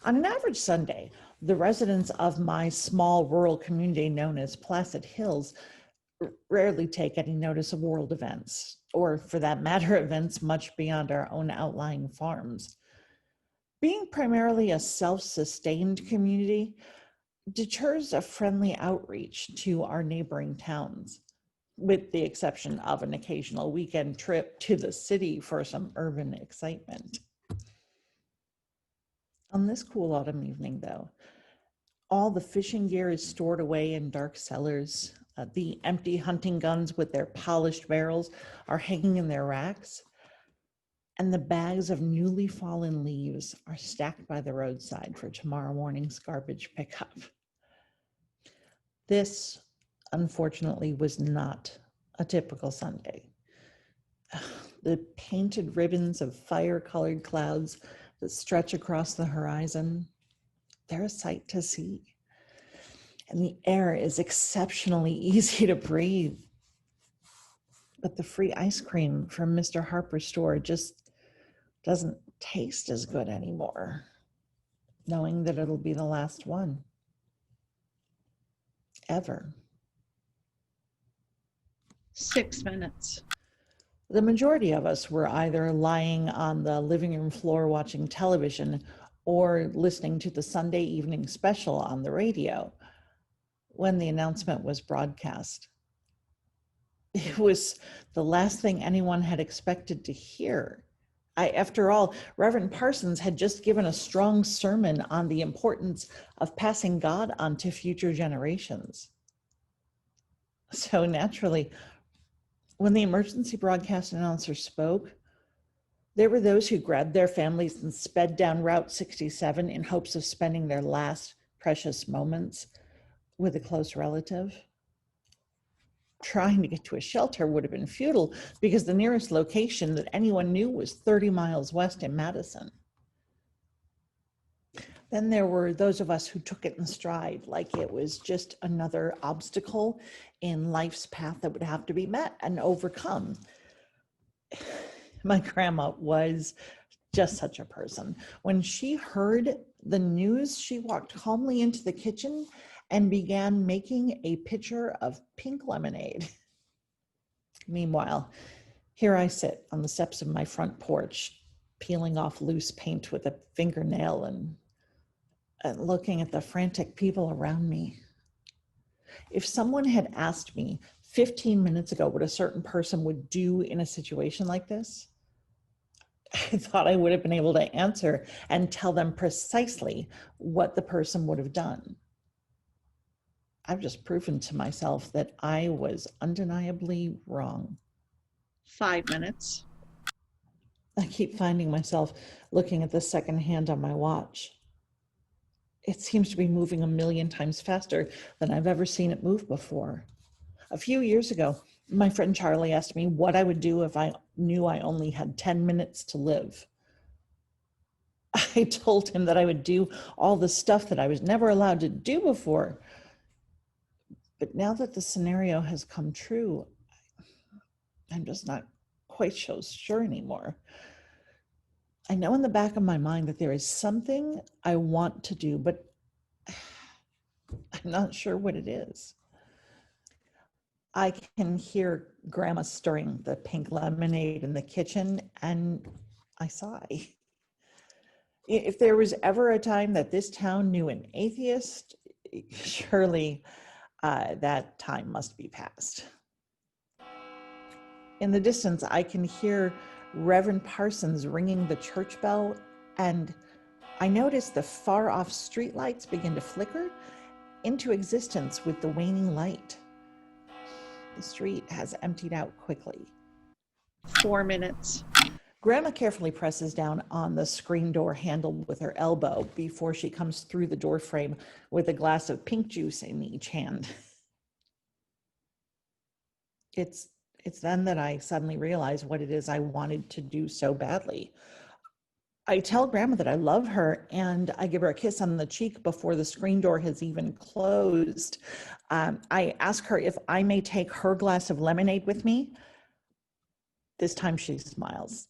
On an average Sunday, the residents of my small rural community known as Placid Hills rarely take any notice of world events, or for that matter, events much beyond our own outlying farms. Being primarily a self-sustained community deters a friendly outreach to our neighboring towns, with the exception of an occasional weekend trip to the city for some urban excitement. On this cool autumn evening, though, all the fishing gear is stored away in dark cellars. The empty hunting guns with their polished barrels are hanging in their racks, and the bags of newly fallen leaves are stacked by the roadside for tomorrow morning's garbage pickup. This, unfortunately, was not a typical Sunday. The painted ribbons of fire-colored clouds that stretch across the horizon, they're a sight to see. And the air is exceptionally easy to breathe. But the free ice cream from Mr. Harper's store just doesn't taste as good anymore, knowing that it'll be the last one. Ever. 6 minutes. The majority of us were either lying on the living room floor watching television or listening to the Sunday evening special on the radio when the announcement was broadcast. It was the last thing anyone had expected to hear. After all, Reverend Parsons had just given a strong sermon on the importance of passing God on to future generations. So naturally, when the emergency broadcast announcer spoke, there were those who grabbed their families and sped down Route 67 in hopes of spending their last precious moments with a close relative. Trying to get to a shelter would have been futile because the nearest location that anyone knew was 30 miles west in Madison. Then there were those of us who took it in stride, like it was just another obstacle in life's path that would have to be met and overcome. My grandma was just such a person. When she heard the news, she walked calmly into the kitchen and began making a pitcher of pink lemonade. Meanwhile, here I sit on the steps of my front porch, peeling off loose paint with a fingernail and looking at the frantic people around me. If someone had asked me 15 minutes ago what a certain person would do in a situation like this, I thought I would have been able to answer and tell them precisely what the person would have done. I've just proven to myself that I was undeniably wrong. 5 minutes. I keep finding myself looking at the second hand on my watch. It seems to be moving a million times faster than I've ever seen it move before. A few years ago, my friend Charlie asked me what I would do if I knew I only had 10 minutes to live. I told him that I would do all the stuff that I was never allowed to do before. But now that the scenario has come true, I'm just not quite so sure anymore. I know in the back of my mind that there is something I want to do, but I'm not sure what it is. I can hear Grandma stirring the pink lemonade in the kitchen, and I sigh. If there was ever a time that this town knew an atheist, surely that time must be past. In the distance, I can hear Reverend Parsons ringing the church bell, and I notice the far-off streetlights begin to flicker into existence with the waning light. The street has emptied out quickly. 4 minutes. Grandma carefully presses down on the screen door handle with her elbow before she comes through the door frame with a glass of pink juice in each hand. It's then that I suddenly realize what it is I wanted to do so badly. I tell Grandma that I love her, and I give her a kiss on the cheek before the screen door has even closed. I ask her if I may take her glass of lemonade with me. This time she smiles.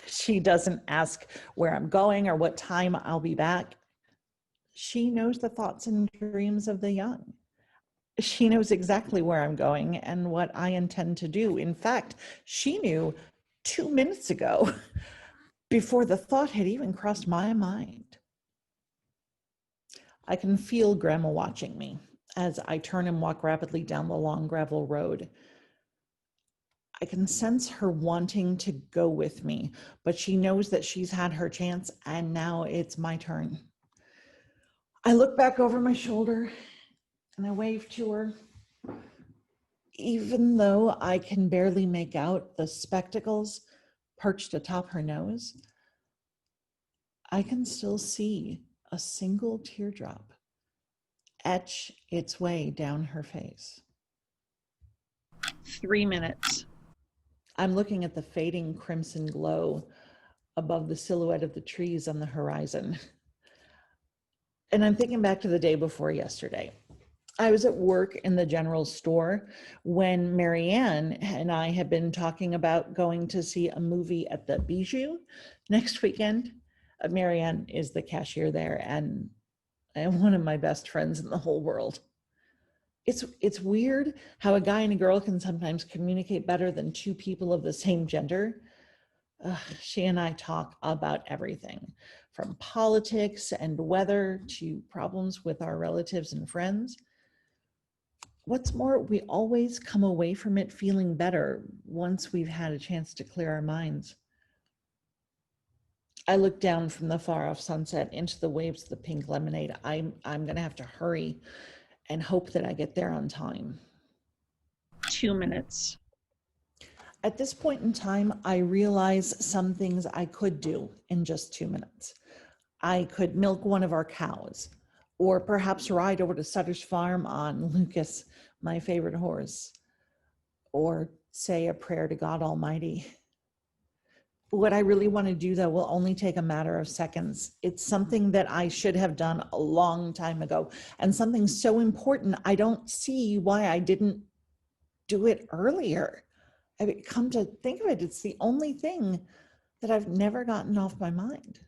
She doesn't ask where I'm going or what time I'll be back. She knows the thoughts and dreams of the young. She knows exactly where I'm going and what I intend to do. In fact, she knew 2 minutes ago before the thought had even crossed my mind. I can feel Grandma watching me as I turn and walk rapidly down the long gravel road. I can sense her wanting to go with me, but she knows that she's had her chance and now it's my turn. I look back over my shoulder and I wave to her. Even though I can barely make out the spectacles perched atop her nose, I can still see a single teardrop etch its way down her face. 3 minutes. I'm looking at the fading crimson glow above the silhouette of the trees on the horizon. And I'm thinking back to the day before yesterday. I was at work in the general store when Marianne and I had been talking about going to see a movie at the Bijou next weekend. Marianne is the cashier there and one of my best friends in the whole world. It's weird how a guy and a girl can sometimes communicate better than two people of the same gender. She and I talk about everything from politics and weather to problems with our relatives and friends. What's more, we always come away from it feeling better once we've had a chance to clear our minds. I look down from the far off sunset into the waves of the pink lemonade. I'm going to have to hurry and hope that I get there on time. 2 minutes. At this point in time, I realize some things I could do in just 2 minutes. I could milk one of our cows, or perhaps ride over to Sutter's farm on Lucas, my favorite horse, or say a prayer to God Almighty. What I really want to do, though, will only take a matter of seconds. It's something that I should have done a long time ago, and something so important, I don't see why I didn't do it earlier. I mean, come to think of it, it's the only thing that I've never gotten off my mind.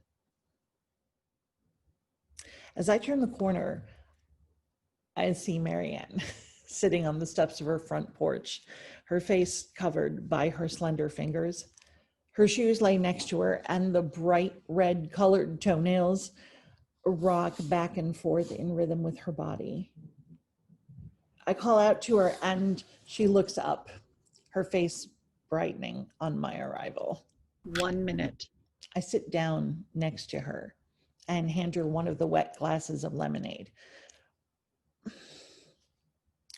As I turn the corner, I see Marianne sitting on the steps of her front porch, her face covered by her slender fingers. Her shoes lay next to her, and the bright red colored toenails rock back and forth in rhythm with her body. I call out to her, and she looks up, her face brightening on my arrival. 1 minute. I sit down next to her and hand her one of the wet glasses of lemonade.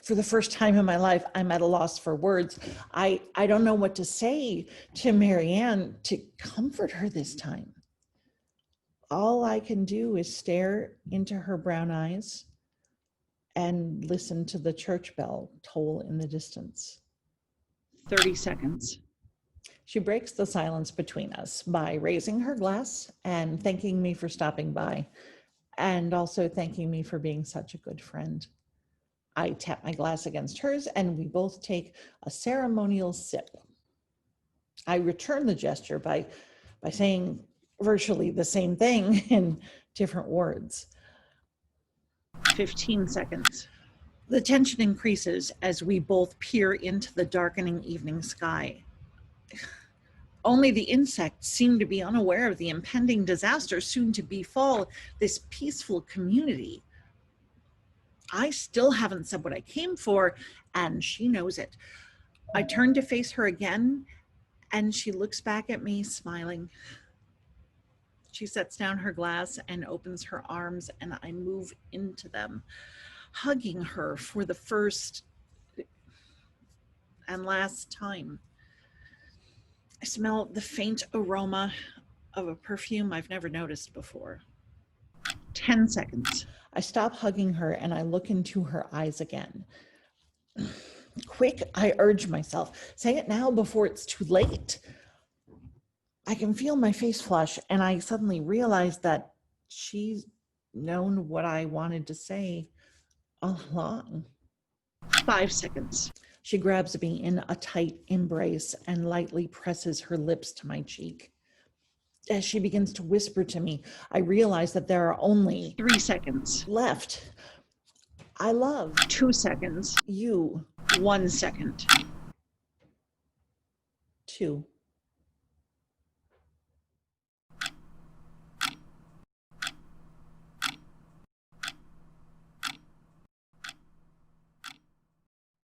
For the first time in my life, I'm at a loss for words. I don't know what to say to Marianne to comfort her this time. All I can do is stare into her brown eyes and listen to the church bell toll in the distance. 30 seconds. She breaks the silence between us by raising her glass and thanking me for stopping by, and also thanking me for being such a good friend. I tap my glass against hers, and we both take a ceremonial sip. I return the gesture by saying virtually the same thing in different words. 15 seconds. The tension increases as we both peer into the darkening evening sky. Only the insects seem to be unaware of the impending disaster soon to befall this peaceful community. I still haven't said what I came for, and she knows it. I turn to face her again, and she looks back at me, smiling. She sets down her glass and opens her arms, and I move into them, hugging her for the first and last time. I smell the faint aroma of a perfume I've never noticed before. 10 seconds. I stop hugging her and I look into her eyes again. Quick, I urge myself. Say it now before it's too late. I can feel my face flush, and I suddenly realize that she's known what I wanted to say all along. 5 seconds. She grabs me in a tight embrace and lightly presses her lips to my cheek. as she begins to whisper to me, I realize that there are only 3 seconds. left. I love 2 seconds. you. 1 second. 2.